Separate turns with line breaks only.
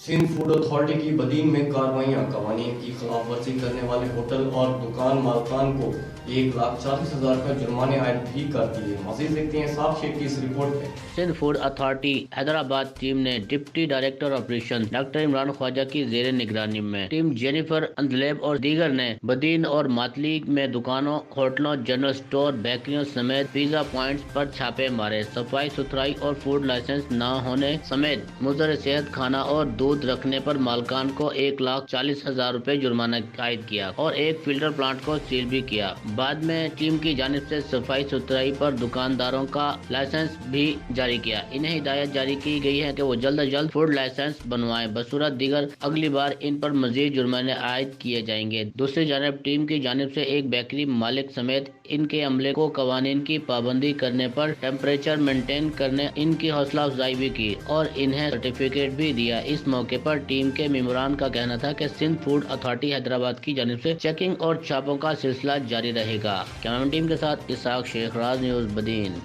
Sindh food authority کی بدین میں کارروائیاں، قوانین کی خلاف ورزی کرنے والے ہوٹل اور دکان مالکان کو 1,40,000 کا جرمانے عائد بھی کر دیے۔ مزید دیکھتے ہیں صاحب شیخ کی اس رپورٹ میں۔
Sindh food authority Hyderabad team نے deputy director operation doctor Imran Khawaja کی زیر نگرانی میں ٹیم جینیفر اندلیب اور دیگر نے بدین اور ماتلی میں دکانوں، ہوٹلوں، جنرل سٹور، بیکریوں سمیت پیزا پوائنٹس پر چھاپے مارے۔ صفائی ستھرائی اور فوڈ لائسنس نہ ہونے سمیت مضر صحت کھانا اور دودھ رکھنے پر مالکان کو 1,40,000 روپے جرمانہ عائد کیا اور ایک فلٹر پلانٹ کو سیل بھی کیا۔ بعد میں ٹیم کی جانب سے صفائی ستھرائی پر دکانداروں کا لائسنس بھی جاری کیا۔ انہیں ہدایت جاری کی گئی ہے کہ وہ جلد از جلد فوڈ لائسنس بنوائیں، بصورت دیگر اگلی بار ان پر مزید جرمانے عائد کیے جائیں گے۔ دوسری جانب ٹیم کی جانب سے ایک بیکری مالک سمیت ان کے عملے کو قوانین کی پابندی کرنے پر، ٹیمپریچر مینٹین کرنے، ان کی حوصلہ افزائی بھی کی اور انہیں سرٹیفکیٹ بھی دیا۔ اس موقع پر ٹیم کے ممبران کا کہنا تھا کہ سندھ فوڈ اتھارٹی حیدرآباد کی جانب سے چیکنگ اور چھاپوں کا سلسلہ جاری رہے گا۔ کیمرہ مین ٹیم کے ساتھ اسحاق شیخ، راز نیوز، بدین۔